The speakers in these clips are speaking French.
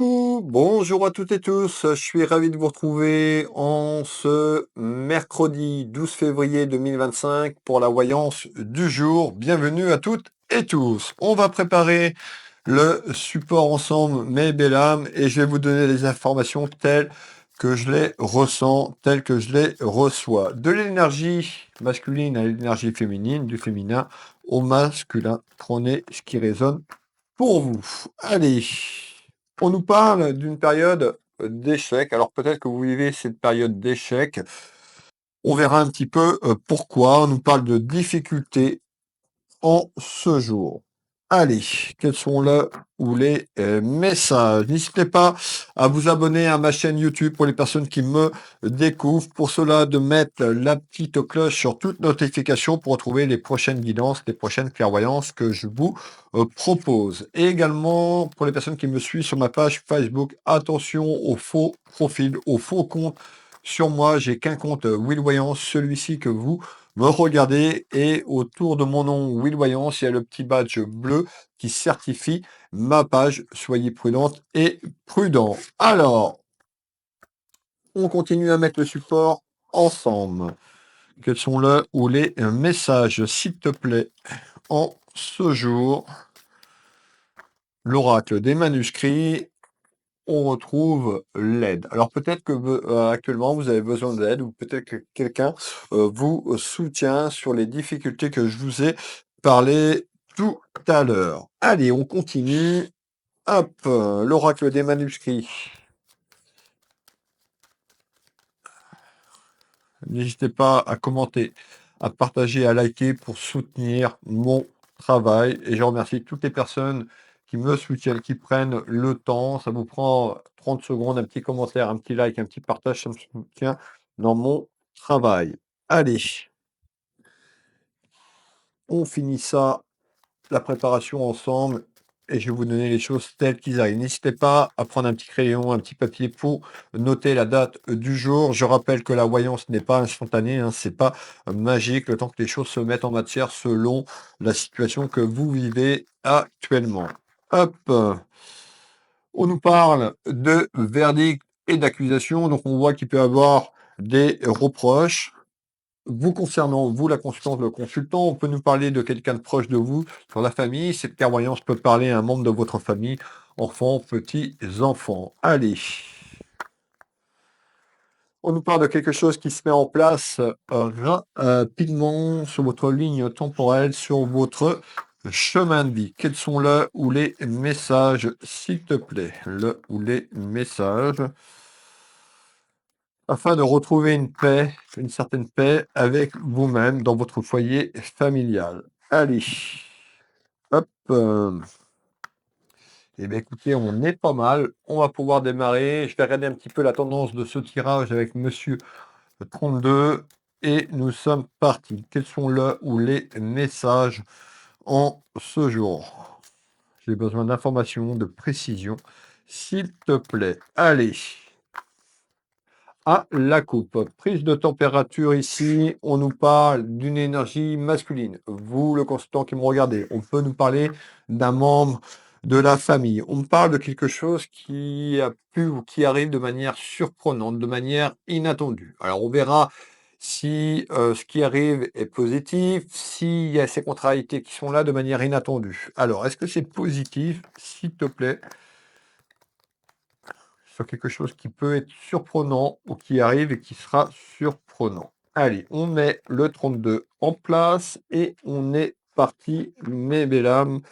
Coucou, bonjour à toutes et tous, je suis ravi de vous retrouver en ce mercredi 12 février 2025 pour la voyance du jour. Bienvenue à toutes et tous. On va préparer le support ensemble, mes belles âmes, et je vais vous donner les informations telles que je les ressens, telles que je les reçois. De l'énergie masculine à l'énergie féminine, du féminin au masculin. Prenez ce qui résonne pour vous. Allez, on nous parle d'une période d'échec. Alors peut-être que vous vivez cette période d'échec. On verra un petit peu pourquoi. On nous parle de difficultés en ce jour. Allez, quels sont là ou les messages? N'hésitez pas à vous abonner à ma chaîne YouTube pour les personnes qui me découvrent. Pour cela, de mettre la petite cloche sur toute notification pour retrouver les prochaines guidances, les prochaines clairvoyances que je vous propose. Et également, pour les personnes qui me suivent sur ma page Facebook, attention aux faux profils, aux faux comptes. Sur moi, j'ai qu'un compte Will Voyance, celui-ci que vous me regardez, et autour de mon nom Will Voyance, il y a le petit badge bleu qui certifie ma page. Soyez prudente et prudent. Alors, on continue à mettre le support ensemble. Quels sont là ou les messages, s'il te plaît, en ce jour? L'oracle des manuscrits. On retrouve l'aide. Alors peut-être que actuellement vous avez besoin d'aide, ou peut-être que quelqu'un vous soutient sur les difficultés que je vous ai parlé tout à l'heure. Allez, on continue. Hop, l'oracle des manuscrits. N'hésitez pas à commenter, à partager, à liker pour soutenir mon travail. Et je remercie toutes les personnes qui me soutiennent, qui prennent le temps. Ça vous prend 30 secondes, un petit commentaire, un petit like, un petit partage, ça me soutient dans mon travail. Allez, on finit ça, la préparation ensemble, et je vais vous donner les choses telles qu'ils arrivent. N'hésitez pas à prendre un petit crayon, un petit papier pour noter la date du jour. Je rappelle que la voyance n'est pas instantanée, hein, c'est pas magique, le temps que les choses se mettent en matière selon la situation que vous vivez actuellement. Hop, on nous parle de verdict et d'accusation, donc on voit qu'il peut y avoir des reproches. Vous concernant, vous, la consultante, le consultant, on peut nous parler de quelqu'un de proche de vous, sur la famille. Cette clairvoyance peut parler à un membre de votre famille, enfants, petits-enfants. Allez. On nous parle de quelque chose qui se met en place rapidement sur votre ligne temporelle, sur votre chemin de vie. Quels sont là ou les messages, s'il te plaît? Le ou les messages, afin de retrouver une paix, une certaine paix avec vous-même dans votre foyer familial. Allez, hop. Eh bien, écoutez, on est pas mal. On va pouvoir démarrer. Je vais regarder un petit peu la tendance de ce tirage avec Monsieur 32. Et nous sommes partis. Quels sont là ou les messages en ce jour? J'ai besoin d'informations, de précision, s'il te plaît. Allez. À la coupe. Prise de température ici, on nous parle d'une énergie masculine. Vous, le consultant qui me regardez, on peut nous parler d'un membre de la famille. On me parle de quelque chose qui a pu ou qui arrive de manière surprenante, de manière inattendue. Alors on verra si ce qui arrive est positif, s'il y a ces contrariétés qui sont là de manière inattendue. Alors, est-ce que c'est positif, s'il te plaît? Sur quelque chose qui peut être surprenant ou qui arrive et qui sera surprenant. Allez, on met le 32 en place et on est parti, mes belles âmes,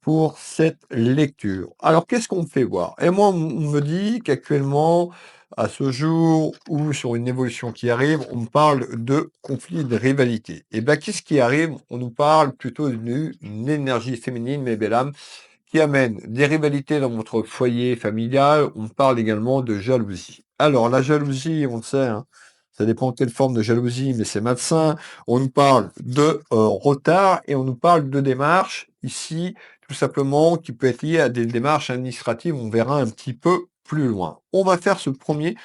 pour cette lecture. Alors, qu'est-ce qu'on me fait voir? Et moi, on me dit qu'actuellement, à ce jour, ou sur une évolution qui arrive, on me parle de conflit, de rivalité. Et bien, qu'est-ce qui arrive? On nous parle plutôt d'une énergie féminine, mes belles âmes, qui amène des rivalités dans votre foyer familial. On parle également de jalousie. Alors, la jalousie, on le sait, hein, ça dépend de quelle forme de jalousie, mais c'est malsain. On nous parle de retard et on nous parle de démarches ici, tout simplement, qui peut être lié à des démarches administratives. On verra un petit peu plus loin. On va faire ce premier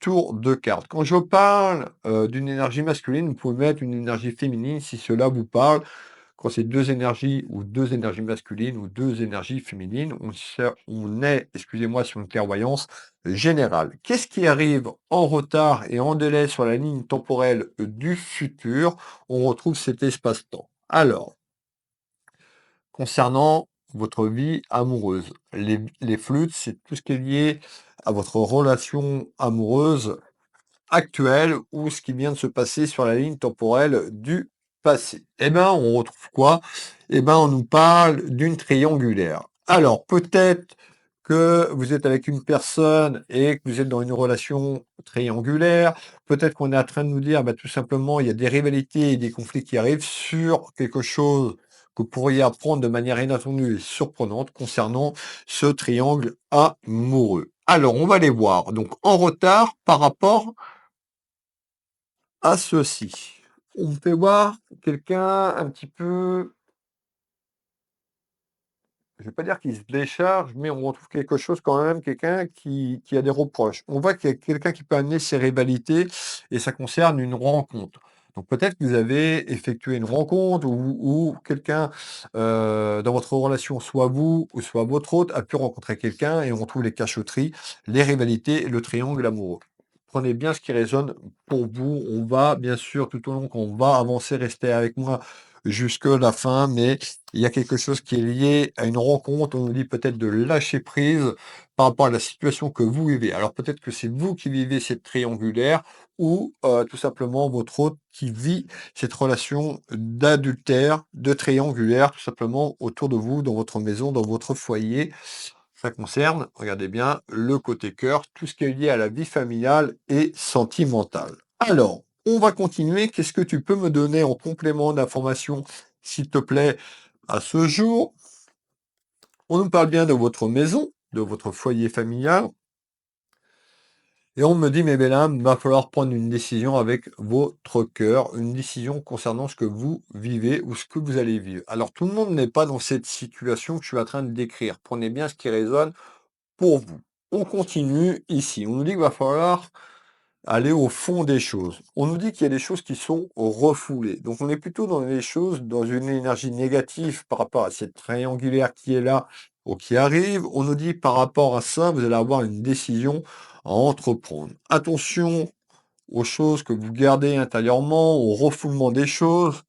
tour de cartes. Quand je parle d'une énergie masculine, vous pouvez mettre une énergie féminine si cela vous parle. quand c'est 2 énergies ou 2 énergies masculines ou 2 énergies féminines. On est, excusez-moi, sur une clairvoyance générale. Qu'est-ce qui arrive en retard et en délai sur la ligne temporelle du futur? On retrouve cet espace-temps. Alors, concernant votre vie amoureuse, les flûtes, c'est tout ce qui est lié à votre relation amoureuse actuelle ou ce qui vient de se passer sur la ligne temporelle du passé. Eh ben, on retrouve quoi? Eh ben, on nous parle d'une triangulaire. Alors, peut-être que vous êtes avec une personne et que vous êtes dans une relation triangulaire. Peut-être qu'on est en train de nous dire, bah, tout simplement, il y a des rivalités et des conflits qui arrivent sur quelque chose que vous pourriez apprendre de manière inattendue et surprenante concernant ce triangle amoureux. Alors, on va les voir. Donc, en retard par rapport à ceci. On peut voir quelqu'un un petit peu, je vais pas dire qu'il se décharge, mais on retrouve quelque chose quand même, quelqu'un qui a des reproches. On voit qu'il y a quelqu'un qui peut amener ses rivalités et ça concerne une rencontre. Donc peut-être que vous avez effectué une rencontre ou quelqu'un dans votre relation, soit vous ou soit votre hôte, a pu rencontrer quelqu'un et on trouve les cachotteries, les rivalités et le triangle amoureux. Prenez bien ce qui résonne pour vous. On va, bien sûr, tout au long qu'on va avancer, rester avec moi jusque la fin, mais il y a quelque chose qui est lié à une rencontre. On nous dit peut-être de lâcher prise par rapport à la situation que vous vivez. Alors peut-être que c'est vous qui vivez cette triangulaire ou tout simplement votre hôte qui vit cette relation d'adultère, de triangulaire, tout simplement autour de vous, dans votre maison, dans votre foyer. Ça concerne, regardez bien, le côté cœur, tout ce qui est lié à la vie familiale et sentimentale. Alors, on va continuer. Qu'est-ce que tu peux me donner en complément d'information, s'il te plaît, à ce jour? On nous parle bien de votre maison, de votre foyer familial. Et on me dit, mais belle âme, va falloir prendre une décision avec votre cœur, une décision concernant ce que vous vivez ou ce que vous allez vivre. Alors, tout le monde n'est pas dans cette situation que je suis en train de décrire. Prenez bien ce qui résonne pour vous. On continue ici. On nous dit qu'il va falloir aller au fond des choses. On nous dit qu'il y a des choses qui sont refoulées. Donc on est plutôt dans les choses, dans une énergie négative par rapport à cette triangulaire qui est là ou qui arrive. On nous dit par rapport à ça, vous allez avoir une décision à entreprendre. Attention aux choses que vous gardez intérieurement, au refoulement des choses,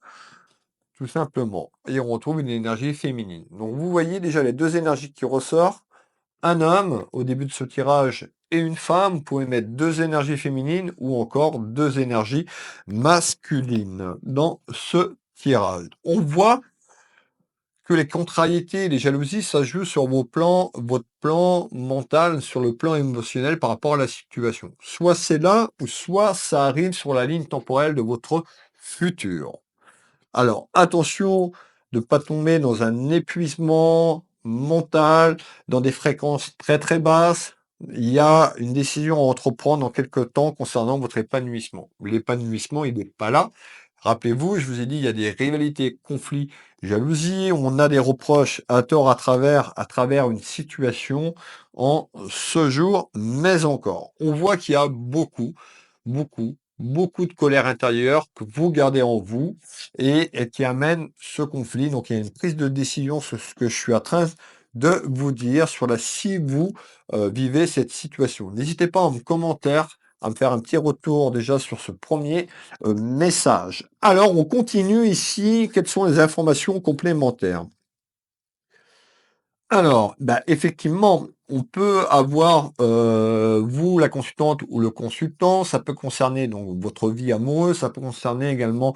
tout simplement. Et on retrouve une énergie féminine. Donc vous voyez déjà les deux énergies qui ressortent. Un homme, au début de ce tirage, et une femme, vous pouvez mettre deux énergies féminines ou encore deux énergies masculines dans ce tirage. On voit que les contrariétés et les jalousies, ça joue sur votre plan mental, sur le plan émotionnel par rapport à la situation. Soit c'est là, ou soit ça arrive sur la ligne temporelle de votre futur. Alors, attention de ne pas tomber dans un épuisement mental, dans des fréquences très très basses. Il y a une décision à entreprendre dans quelques temps concernant votre épanouissement. L'épanouissement, il n'est pas là. Rappelez-vous, je vous ai dit, il y a des rivalités, conflits, jalousies. On a des reproches à tort à travers une situation en ce jour, mais encore. On voit qu'il y a beaucoup de colère intérieure que vous gardez en vous et qui amène ce conflit. Donc il y a une prise de décision sur ce que je suis en train de vous dire sur la si vous vivez cette situation. N'hésitez pas en commentaire à me faire un petit retour déjà sur ce premier message. Alors on continue ici. Quelles sont les informations complémentaires? Alors, bah, effectivement, on peut avoir, vous, la consultante ou le consultant, ça peut concerner donc votre vie amoureuse, ça peut concerner également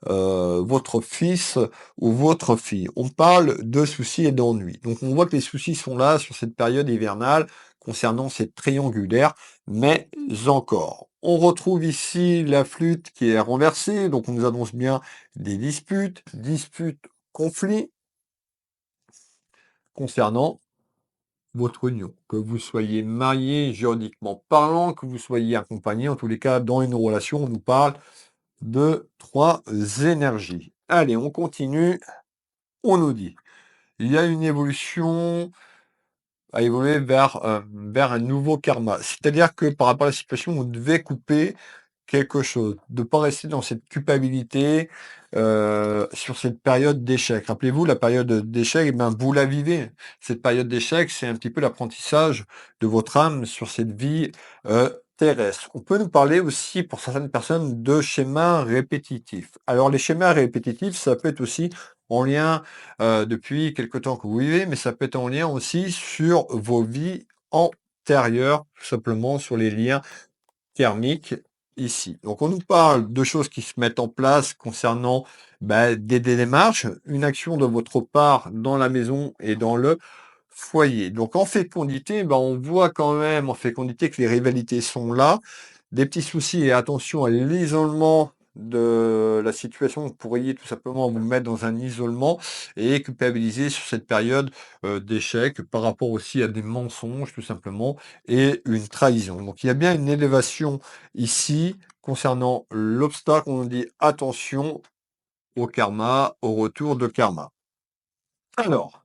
votre fils ou votre fille. On parle de soucis et d'ennuis. Donc on voit que les soucis sont là sur cette période hivernale concernant cette triangulaire, mais encore. On retrouve ici la flûte qui est renversée, donc on nous annonce bien des disputes, conflits concernant votre union. Que vous soyez marié juridiquement parlant, que vous soyez accompagné, en tous les cas, dans une relation, on nous parle de trois énergies. Allez, on continue. On nous dit, il y a une évolution à évoluer vers un nouveau karma. C'est-à-dire que par rapport à la situation, vous devez couper quelque chose, de pas rester dans cette culpabilité, sur cette période d'échec. Rappelez-vous, la période d'échec, eh ben, vous la vivez. Cette période d'échec, c'est un petit peu l'apprentissage de votre âme sur cette vie, terrestre. On peut nous parler aussi, pour certaines personnes, de schémas répétitifs. Alors les schémas répétitifs, ça peut être aussi en lien, depuis quelque temps que vous vivez, mais ça peut être en lien aussi sur vos vies antérieures, tout simplement sur les liens thermique ici. Donc on nous parle de choses qui se mettent en place concernant des démarches, une action de votre part dans la maison et dans le foyer. Donc en fécondité, on voit quand même en fécondité que les rivalités sont là, des petits soucis et attention à l'isolement de la situation. Vous pourriez tout simplement vous mettre dans un isolement et culpabiliser sur cette période d'échec par rapport aussi à des mensonges tout simplement et une trahison. Donc il y a bien une élévation ici concernant l'obstacle. On dit attention au karma, au retour de karma. Alors,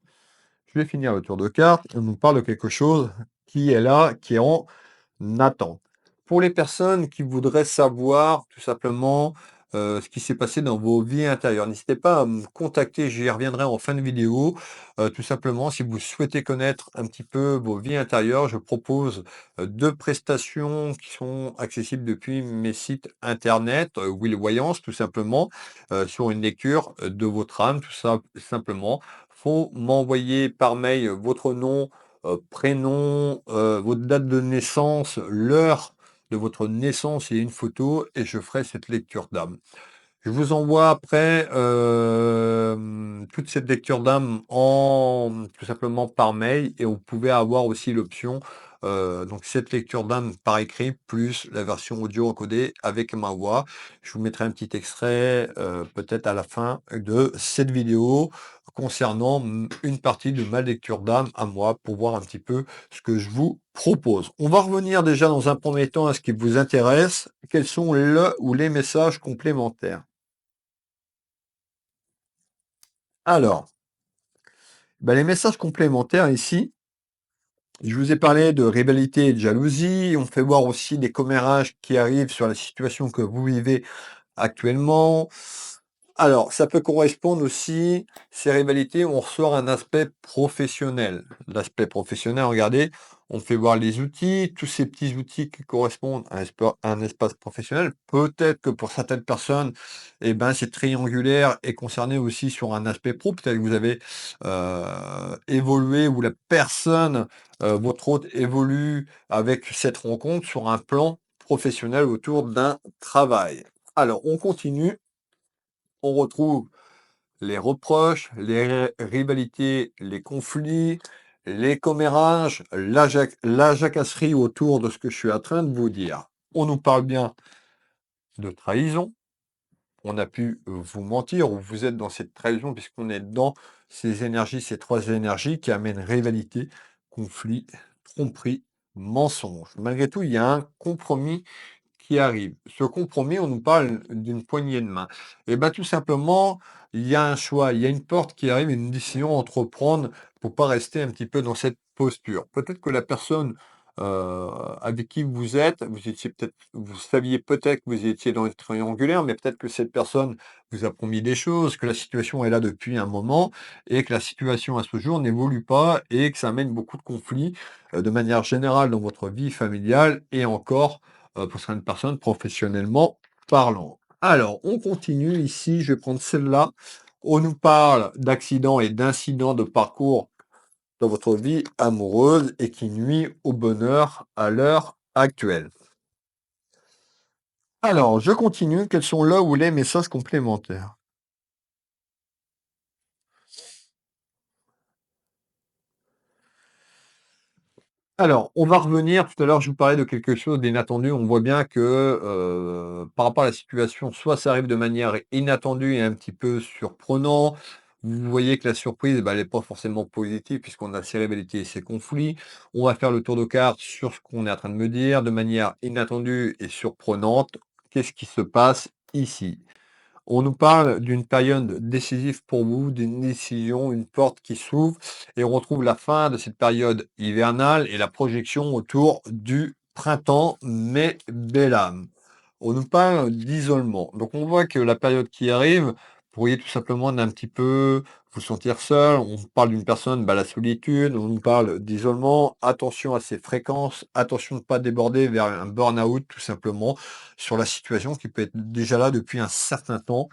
je vais finir le tour de carte. On nous parle de quelque chose qui est là, qui est en attente. Pour les personnes qui voudraient savoir tout simplement ce qui s'est passé dans vos vies intérieures, n'hésitez pas à me contacter, j'y reviendrai en fin de vidéo. Tout simplement, si vous souhaitez connaître un petit peu vos vies intérieures, je propose 2 prestations qui sont accessibles depuis mes sites internet, Will Voyance tout simplement, sur une lecture de votre âme, tout ça simplement. Faut m'envoyer par mail votre nom, prénom, votre date de naissance, l'heure de votre naissance et une photo et je ferai cette lecture d'âme. Je vous envoie après, toute cette lecture d'âme en tout simplement par mail et vous pouvez avoir aussi l'option, donc cette lecture d'âme par écrit plus la version audio encodée avec ma voix. Je vous mettrai un petit extrait, peut-être à la fin de cette vidéo concernant, une partie de ma lecture d'âme à moi pour voir un petit peu ce que je vous propose. On va revenir déjà dans un premier temps à ce qui vous intéresse. Quels sont le ou les messages complémentaires? Alors, les messages complémentaires ici, je vous ai parlé de rivalité et de jalousie. On fait voir aussi des commérages qui arrivent sur la situation que vous vivez actuellement. Alors, ça peut correspondre aussi, ces rivalités, on ressort un aspect professionnel. L'aspect professionnel, regardez, on fait voir les outils, tous ces petits outils qui correspondent à un espace professionnel. Peut-être que pour certaines personnes, c'est triangulaire et concerné aussi sur un aspect pro. Peut-être que vous avez évolué ou la personne, votre hôte évolue avec cette rencontre sur un plan professionnel autour d'un travail. Alors, on continue. On retrouve les reproches, les rivalités, les conflits, les commérages, la jacasserie autour de ce que je suis en train de vous dire. On nous parle bien de trahison. On a pu vous mentir ou vous êtes dans cette trahison puisqu'on est dans ces énergies, ces 3 énergies qui amènent rivalité, conflit, tromperie, mensonge. Malgré tout, il y a un compromis qui arrive. Ce compromis, on nous parle d'une poignée de main. Et ben tout simplement, il y a un choix, il y a une porte qui arrive, une décision à entreprendre pour pas rester un petit peu dans cette posture. Peut-être que la personne avec qui vous êtes, vous étiez peut-être, vous saviez peut-être que vous étiez dans une triangulaire, mais peut-être que cette personne vous a promis des choses, que la situation est là depuis un moment et que la situation à ce jour n'évolue pas et que ça amène beaucoup de conflits de manière générale dans votre vie familiale et encore pour certaines personnes professionnellement parlant. Alors, on continue ici, je vais prendre celle-là. On nous parle d'accidents et d'incidents de parcours dans votre vie amoureuse et qui nuit au bonheur à l'heure actuelle. Alors, je continue. Quels sont là ou les messages complémentaires? Alors, on va revenir, tout à l'heure, je vous parlais de quelque chose d'inattendu. On voit bien que, par rapport à la situation, soit ça arrive de manière inattendue et un petit peu surprenant. Vous voyez que la surprise, elle est pas forcément positive puisqu'on a ces rivalités et ces conflits. On va faire le tour de cartes sur ce qu'on est en train de me dire de manière inattendue et surprenante. Qu'est-ce qui se passe ici? On nous parle d'une période décisive pour vous, d'une décision, une porte qui s'ouvre et on retrouve la fin de cette période hivernale et la projection autour du printemps, mais belle âme. on nous parle d'isolement. Donc on voit que la période qui arrive, vous pourriez tout simplement d'un petit peu vous sentir seul. On parle d'une personne, bah, la solitude, on nous parle d'isolement. Attention à ces fréquences, attention de ne pas déborder vers un burn-out tout simplement sur la situation qui peut être déjà là depuis un certain temps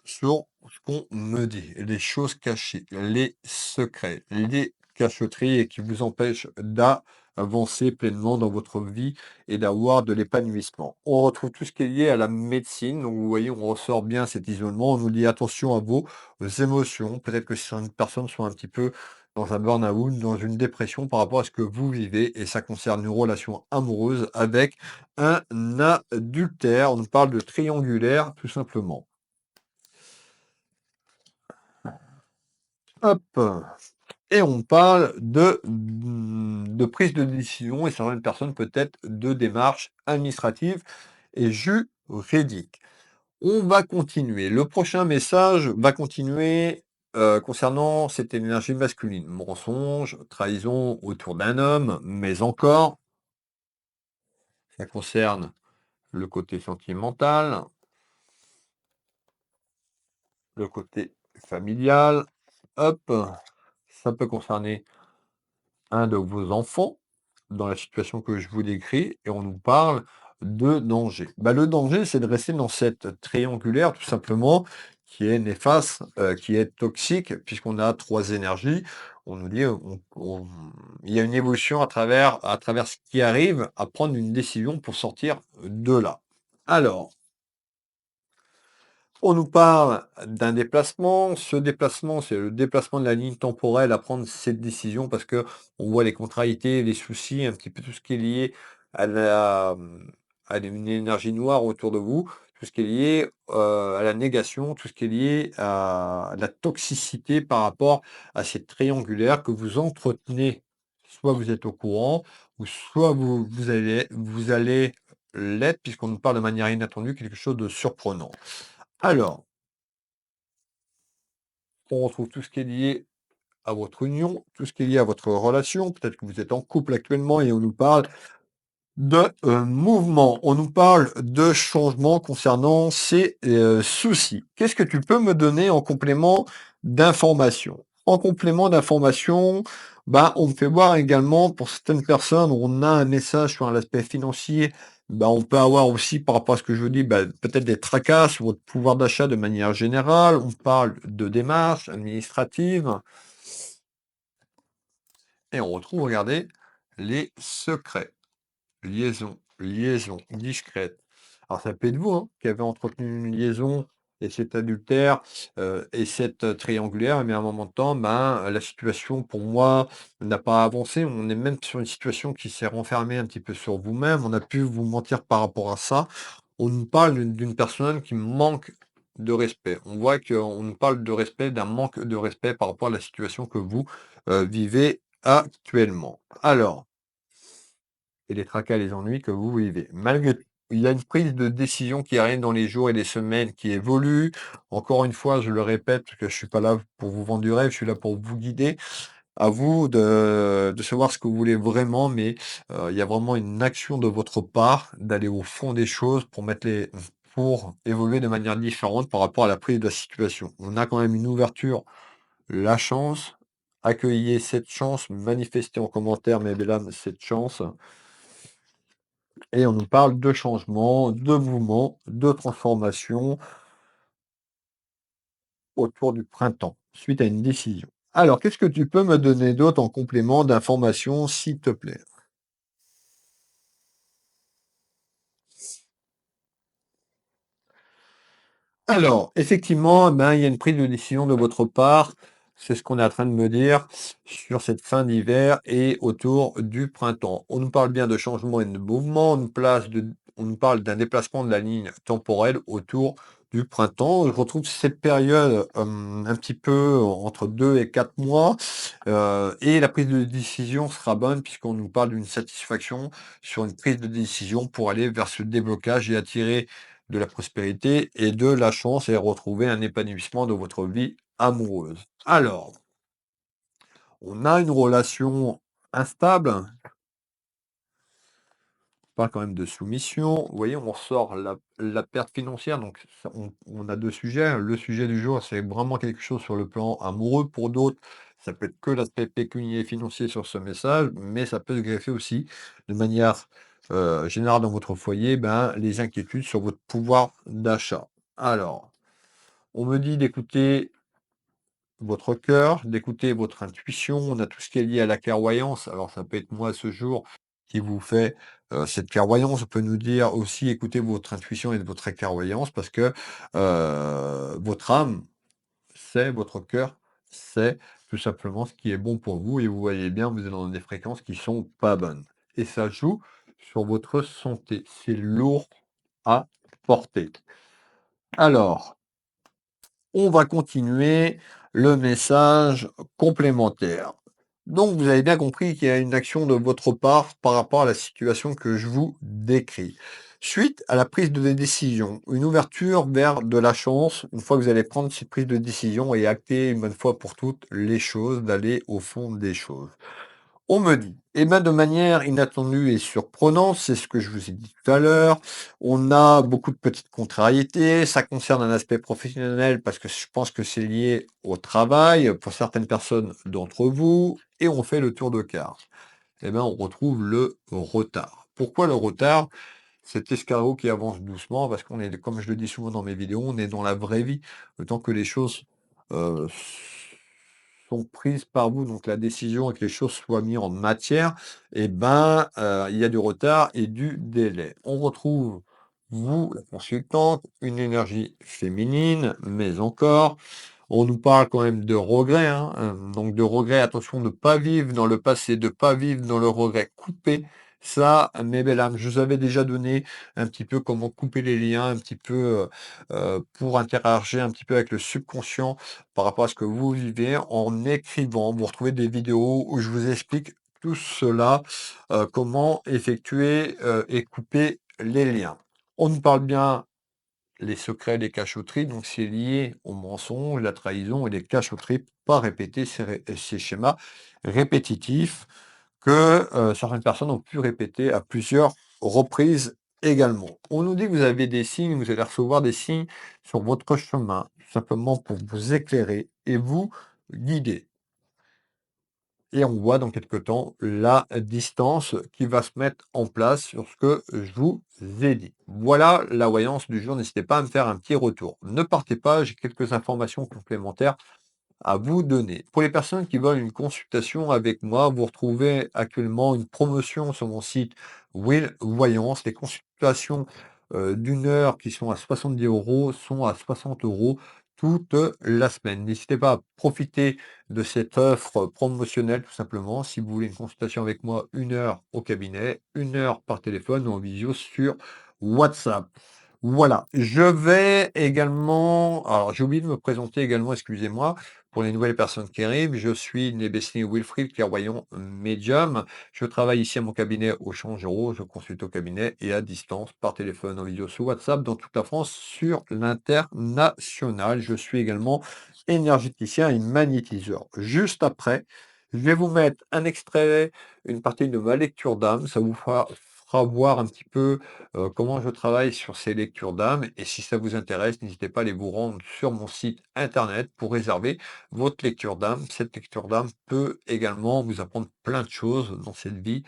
sur ce qu'on me dit, les choses cachées, les secrets, les cachotteries et qui vous empêchent d'avancer pleinement dans votre vie et d'avoir de l'épanouissement. On retrouve tout ce qui est lié à la médecine. Donc, vous voyez, on ressort bien cet isolement. On nous dit attention à vos émotions. Peut-être que certaines personnes sont un petit peu dans un burn-out, dans une dépression par rapport à ce que vous vivez. Et ça concerne une relation amoureuse avec un adultère. On nous parle de triangulaire, tout simplement. Hop, et on parle de prise de décision et certaines personnes peut-être de démarches administratives et juridiques. On va continuer. Le prochain message va continuer, concernant cette énergie masculine. Mensonge, trahison autour d'un homme, mais encore, ça concerne le côté sentimental, le côté familial. Hop, ça peut concerner un de vos enfants, dans la situation que je vous décris, et on nous parle de danger. Bah, le danger, c'est de rester dans cette triangulaire, tout simplement, qui est néfaste, qui est toxique, puisqu'on a 3 énergies. On nous dit, il y a une évolution à travers ce qui arrive, à prendre une décision pour sortir de là. Alors, on nous parle d'un déplacement. Ce déplacement, c'est le déplacement de la ligne temporelle à prendre cette décision parce que on voit les contrariétés, les soucis, un petit peu tout ce qui est lié à une énergie noire autour de vous, tout ce qui est lié, à la négation, tout ce qui est lié à la toxicité par rapport à cette triangulaire que vous entretenez. Soit vous êtes au courant ou soit vous allez l'être puisqu'on nous parle de manière inattendue, quelque chose de surprenant. Alors, on retrouve tout ce qui est lié à votre union, tout ce qui est lié à votre relation. Peut-être que vous êtes en couple actuellement et on nous parle de mouvement. On nous parle de changement concernant ces soucis. Qu'est-ce que tu peux me donner en complément d'information? En complément d'information, bah, on me fait voir également pour certaines personnes, on a un message sur l'aspect financier. Bah, on peut avoir aussi, par rapport à ce que je vous dis, bah, peut-être des tracas sur votre pouvoir d'achat de manière générale. On parle de démarches administratives et on retrouve, regardez, les secrets. Liaison discrète. Alors ça peut être vous, hein, qui avez entretenu une liaison et cet adultère, et cette triangulaire, mais à un moment de temps, ben, la situation pour moi n'a pas avancé. On est même sur une situation qui s'est renfermée un petit peu sur vous-même. On a pu vous mentir par rapport à ça. On nous parle d'une personne qui manque de respect. On voit qu'on nous parle de respect, d'un manque de respect par rapport à la situation que vous, vivez actuellement. Alors et les tracas, les ennuis que vous vivez. Malgré tout, il y a une prise de décision qui arrive dans les jours et les semaines qui évolue. Encore une fois, je le répète, parce que je suis pas là pour vous vendre du rêve, je suis là pour vous guider. À vous de savoir ce que vous voulez vraiment, mais il y a vraiment une action de votre part d'aller au fond des choses pour évoluer de manière différente par rapport à la prise de la situation. On a quand même une ouverture, la chance. Accueillez cette chance, manifestez en commentaire, mes belles âmes, cette chance. Et on nous parle de changement, de mouvement, de transformation autour du printemps, suite à une décision. Alors, qu'est-ce que tu peux me donner d'autre en complément d'informations, s'il te plaît? Alors, effectivement, ben, il y a une prise de décision de votre part. C'est ce qu'on est en train de me dire sur cette fin d'hiver et autour du printemps. On nous parle bien de changement et de mouvement. On nous parle d'un déplacement de la ligne temporelle autour du printemps. Je retrouve cette période un petit peu entre 2 et 4 mois. Et la prise de décision sera bonne puisqu'on nous parle d'une satisfaction sur une prise de décision pour aller vers ce déblocage et attirer de la prospérité et de la chance et retrouver un épanouissement de votre vie amoureuse. Alors, on a une relation instable, parle quand même de soumission. Vous voyez, on ressort la perte financière, donc on a deux sujets. Le sujet du jour, c'est vraiment quelque chose sur le plan amoureux. Pour d'autres, ça peut être que l'aspect pécunier et financier sur ce message, mais ça peut se greffer aussi de manière générale dans votre foyer, ben, les inquiétudes sur votre pouvoir d'achat. Alors, on me dit d'écouter votre cœur, d'écouter votre intuition. On a tout ce qui est lié à la clairvoyance. Alors ça peut être moi ce jour qui vous fait cette clairvoyance. On peut nous dire aussi écoutez votre intuition et votre clairvoyance parce que votre âme sait, votre cœur sait tout simplement ce qui est bon pour vous et vous voyez bien, vous êtes dans des fréquences qui sont pas bonnes. Et ça joue sur votre santé. C'est lourd à porter. Alors, on va continuer le message complémentaire. Donc, vous avez bien compris qu'il y a une action de votre part par rapport à la situation que je vous décris. Suite à la prise de décision, une ouverture vers de la chance, une fois que vous allez prendre cette prise de décision et acter une bonne fois pour toutes les choses, d'aller au fond des choses. On me dit, eh ben, de manière inattendue et surprenante, c'est ce que je vous ai dit tout à l'heure, on a beaucoup de petites contrariétés, ça concerne un aspect professionnel parce que je pense que c'est lié au travail pour certaines personnes d'entre vous, et on fait le tour de carte. Eh ben, on retrouve le retard. Pourquoi le retard? Cet escargot qui avance doucement, parce qu'on est, comme je le dis souvent dans mes vidéos, on est dans la vraie vie, le temps que les choses euh, sont prises par vous, donc la décision et que les choses soient mises en matière, et ben, il y a du retard et du délai. On retrouve, vous, la consultante, une énergie féminine, mais encore, on nous parle quand même de regret, hein, donc de regret, attention de ne pas vivre dans le passé, de ne pas vivre dans le regret. Couper ça, mes belles âmes. Je vous avais déjà donné un petit peu comment couper les liens, un petit peu pour interagir un petit peu avec le subconscient par rapport à ce que vous vivez en écrivant. Vous retrouvez des vidéos où je vous explique tout cela, comment effectuer et couper les liens. On nous parle bien les secrets, les cachotteries, donc c'est lié au mensonge, la trahison et les cachotteries, pas répéter ces schémas répétitifs que certaines personnes ont pu répéter à plusieurs reprises également. On nous dit que vous avez des signes, vous allez recevoir des signes sur votre chemin, tout simplement pour vous éclairer et vous guider. Et on voit dans quelque temps la distance qui va se mettre en place sur ce que je vous ai dit. Voilà la voyance du jour. N'hésitez pas à me faire un petit retour. Ne partez pas, j'ai quelques informations complémentaires à vous donner. Pour les personnes qui veulent une consultation avec moi, vous retrouvez actuellement une promotion sur mon site Will Voyance. Les consultations d'une heure qui sont à 70 euros sont à 60 euros toute la semaine. N'hésitez pas à profiter de cette offre promotionnelle tout simplement. Si vous voulez une consultation avec moi, une heure au cabinet, une heure par téléphone ou en visio sur WhatsApp. Voilà, je vais également alors j'ai oublié de me présenter également, excusez-moi, pour les nouvelles personnes qui arrivent. Je suis Nebesni Wilfried, clairvoyant médium. Je travaille ici à mon cabinet au Changereau, je consulte au cabinet et à distance, par téléphone, en vidéo, sur WhatsApp, dans toute la France, sur l'international. Je suis également énergéticien et magnétiseur. Juste après, je vais vous mettre un extrait, une partie de ma lecture d'âme. Ça vous fera voir un petit peu comment je travaille sur ces lectures d'âme. Et si ça vous intéresse, n'hésitez pas à aller vous rendre sur mon site internet pour réserver votre lecture d'âme. Cette lecture d'âme peut également vous apprendre plein de choses dans cette vie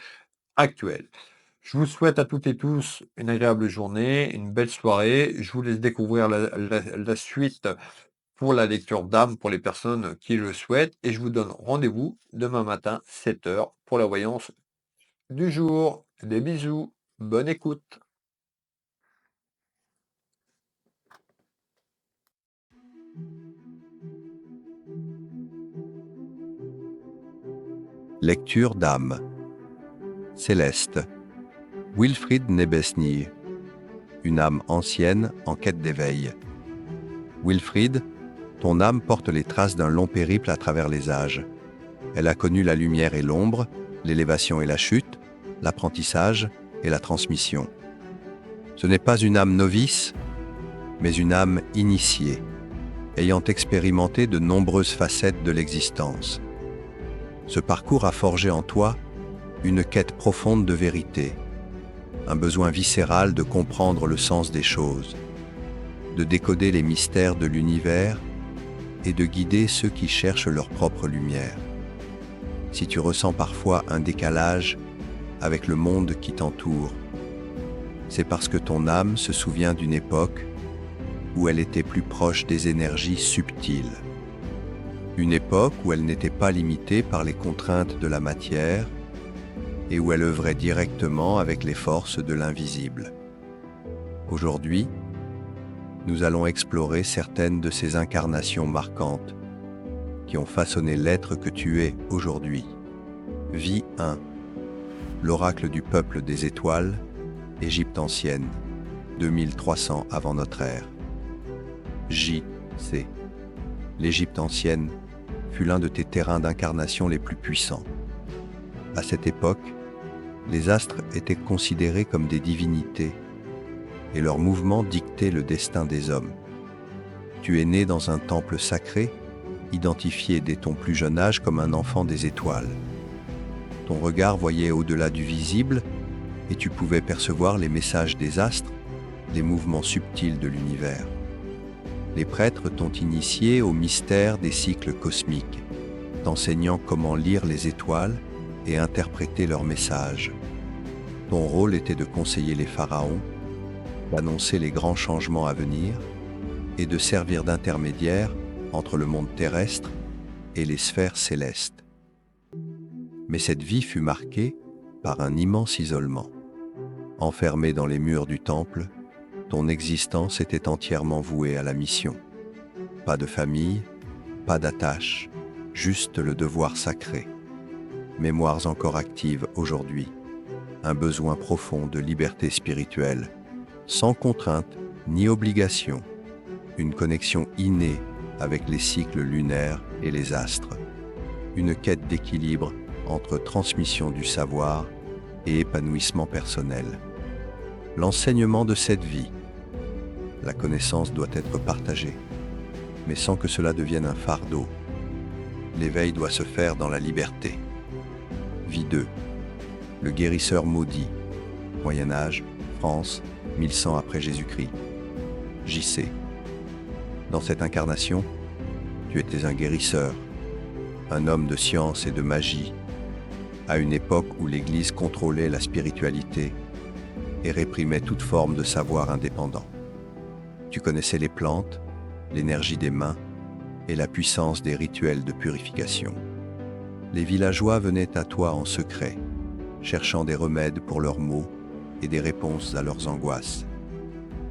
actuelle. Je vous souhaite à toutes et tous une agréable journée, une belle soirée. Je vous laisse découvrir la suite pour la lecture d'âme pour les personnes qui le souhaitent. Et je vous donne rendez-vous demain matin, 7 heures, pour la voyance du jour. Des bisous, bonne écoute. Lecture d'âme. Céleste. Wilfried Nebesny. Une âme ancienne en quête d'éveil. Wilfried, ton âme porte les traces d'un long périple à travers les âges. Elle a connu la lumière et l'ombre, l'élévation et la chute, l'apprentissage et la transmission. Ce n'est pas une âme novice, mais une âme initiée, ayant expérimenté de nombreuses facettes de l'existence. Ce parcours a forgé en toi une quête profonde de vérité. un besoin viscéral de comprendre le sens des choses, de décoder les mystères de l'univers et de guider ceux qui cherchent leur propre lumière. Si tu ressens parfois un décalage avec le monde qui t'entoure, c'est parce que ton âme se souvient d'une époque où elle était plus proche des énergies subtiles. Une époque où elle n'était pas limitée par les contraintes de la matière et où elle œuvrait directement avec les forces de l'invisible. Aujourd'hui, nous allons explorer certaines de ces incarnations marquantes qui ont façonné l'être que tu es aujourd'hui. Vie 1. L'oracle du peuple des étoiles, Égypte ancienne, 2300 avant notre ère. J.C. L'Égypte ancienne fut l'un de tes terrains d'incarnation les plus puissants. À cette époque, les astres étaient considérés comme des divinités et leurs mouvements dictaient le destin des hommes. Tu es né dans un temple sacré, identifié dès ton plus jeune âge comme un enfant des étoiles. Ton regard voyait au-delà du visible et tu pouvais percevoir les messages des astres, les mouvements subtils de l'univers. Les prêtres t'ont initié au mystère des cycles cosmiques, t'enseignant comment lire les étoiles et interpréter leurs messages. Ton rôle était de conseiller les pharaons, d'annoncer les grands changements à venir et de servir d'intermédiaire entre le monde terrestre et les sphères célestes. Mais cette vie fut marquée par un immense isolement. Enfermé dans les murs du temple, ton existence était entièrement vouée à la mission. Pas de famille, pas d'attache, juste le devoir sacré. Mémoires encore actives aujourd'hui, un besoin profond de liberté spirituelle, sans contrainte ni obligation, une connexion innée avec les cycles lunaires et les astres, une quête d'équilibre entre transmission du savoir et épanouissement personnel. L'enseignement de cette vie. La connaissance doit être partagée, mais sans que cela devienne un fardeau. L'éveil doit se faire dans la liberté. Vie 2. Le guérisseur maudit. Moyen Âge, France, 1100 après Jésus-Christ. J.C. Dans cette incarnation, tu étais un guérisseur, un homme de science et de magie, à une époque où l'Église contrôlait la spiritualité et réprimait toute forme de savoir indépendant. Tu connaissais les plantes, l'énergie des mains et la puissance des rituels de purification. Les villageois venaient à toi en secret, cherchant des remèdes pour leurs maux et des réponses à leurs angoisses.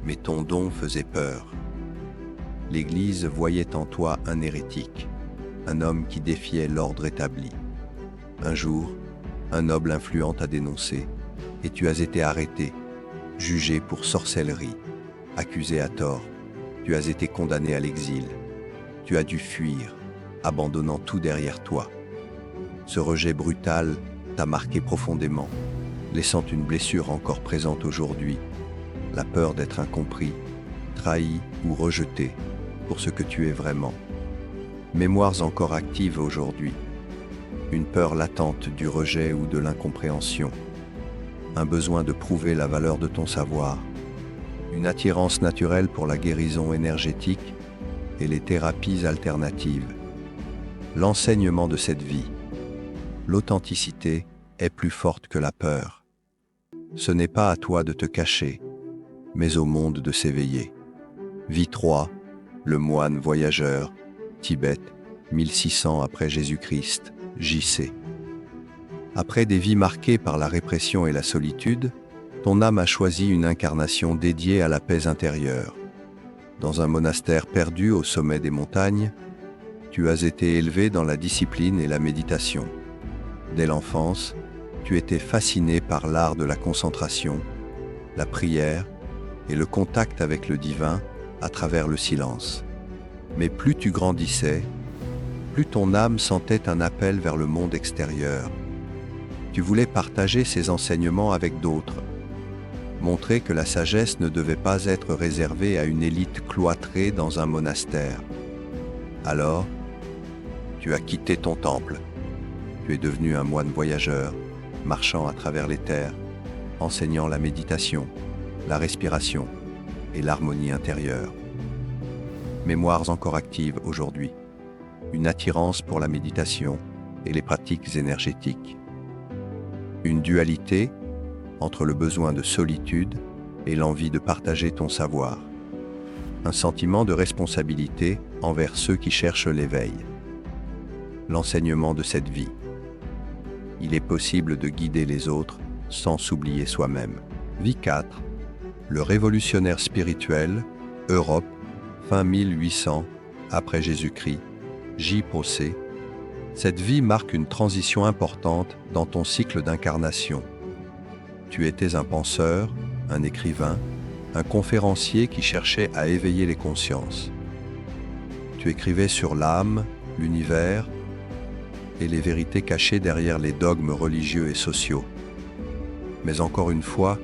Mais ton don faisait peur. L'Église voyait en toi un hérétique, un homme qui défiait l'ordre établi. Un jour, un noble influent t'a dénoncé et tu as été arrêté, jugé pour sorcellerie, accusé à tort. Tu as été condamné à l'exil. Tu as dû fuir, abandonnant tout derrière toi. Ce rejet brutal t'a marqué profondément, laissant une blessure encore présente aujourd'hui, la peur d'être incompris, trahi ou rejeté pour ce que tu es vraiment. Mémoires encore actives aujourd'hui, une peur latente du rejet ou de l'incompréhension, un besoin de prouver la valeur de ton savoir, une attirance naturelle pour la guérison énergétique et les thérapies alternatives. L'enseignement de cette vie. L'authenticité est plus forte que la peur. Ce n'est pas à toi de te cacher, mais au monde de s'éveiller. Vie 3, le moine voyageur, Tibet, 1600 après Jésus-Christ, J.C. Après des vies marquées par la répression et la solitude, ton âme a choisi une incarnation dédiée à la paix intérieure. Dans un monastère perdu au sommet des montagnes, tu as été élevé dans la discipline et la méditation. Dès l'enfance, tu étais fasciné par l'art de la concentration, la prière et le contact avec le divin à travers le silence. Mais plus tu grandissais, plus ton âme sentait un appel vers le monde extérieur. Tu voulais partager ces enseignements avec d'autres, montrer que la sagesse ne devait pas être réservée à une élite cloîtrée dans un monastère. Alors, tu as quitté ton temple. Tu es devenu un moine voyageur, marchant à travers les terres, enseignant la méditation, la respiration et l'harmonie intérieure. Mémoires encore actives aujourd'hui, une attirance pour la méditation et les pratiques énergétiques. Une dualité entre le besoin de solitude et l'envie de partager ton savoir. Un sentiment de responsabilité envers ceux qui cherchent l'éveil. L'enseignement de cette vie. Il est possible de guider les autres sans s'oublier soi-même. Vie 4. Le révolutionnaire spirituel, Europe, fin 1800, après Jésus-Christ, J. Possé. Cette vie marque une transition importante dans ton cycle d'incarnation. Tu étais un penseur, un écrivain, un conférencier qui cherchait à éveiller les consciences. Tu écrivais sur l'âme, l'univers et les vérités cachées derrière les dogmes religieux et sociaux. Mais encore une fois,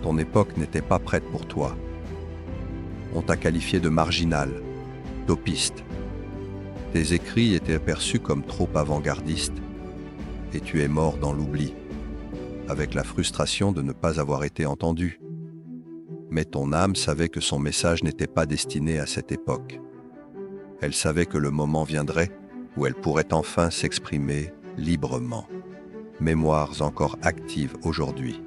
ton époque n'était pas prête pour toi. On t'a qualifié de marginal, d'utopiste. Tes écrits étaient perçus comme trop avant-gardistes et tu es mort dans l'oubli, avec la frustration de ne pas avoir été entendu. Mais ton âme savait que son message n'était pas destiné à cette époque. Elle savait que le moment viendrait où elle pourrait enfin s'exprimer librement. Mémoires encore actives aujourd'hui.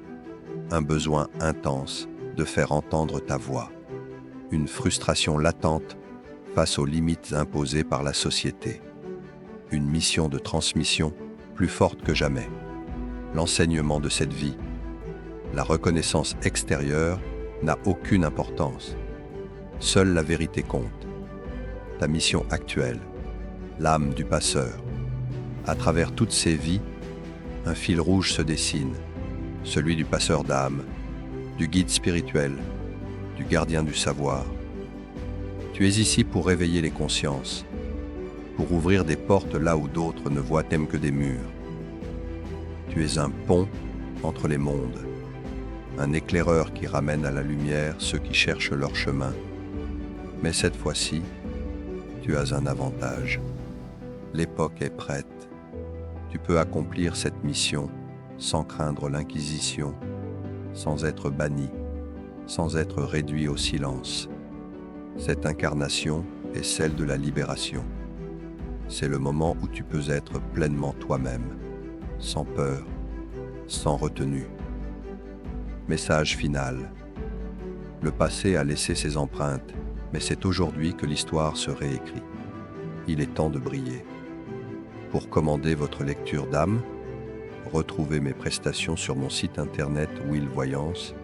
Un besoin intense de faire entendre ta voix. Une frustration latente face aux limites imposées par la société. Une mission de transmission plus forte que jamais. L'enseignement de cette vie. La reconnaissance extérieure n'a aucune importance. Seule la vérité compte. Ta mission actuelle, l'âme du passeur. À travers toutes ces vies, un fil rouge se dessine, celui du passeur d'âme, du guide spirituel, du gardien du savoir. Tu es ici pour réveiller les consciences, pour ouvrir des portes là où d'autres ne voient même que des murs. Tu es un pont entre les mondes, un éclaireur qui ramène à la lumière ceux qui cherchent leur chemin. Mais cette fois-ci, tu as un avantage. L'époque est prête. Tu peux accomplir cette mission sans craindre l'inquisition, sans être banni, sans être réduit au silence. Cette incarnation est celle de la libération. C'est le moment où tu peux être pleinement toi-même, sans peur, sans retenue. Message final. Le passé a laissé ses empreintes, mais c'est aujourd'hui que l'histoire se réécrit. Il est temps de briller. Pour commander votre lecture d'âme, retrouvez mes prestations sur mon site internet Will Voyance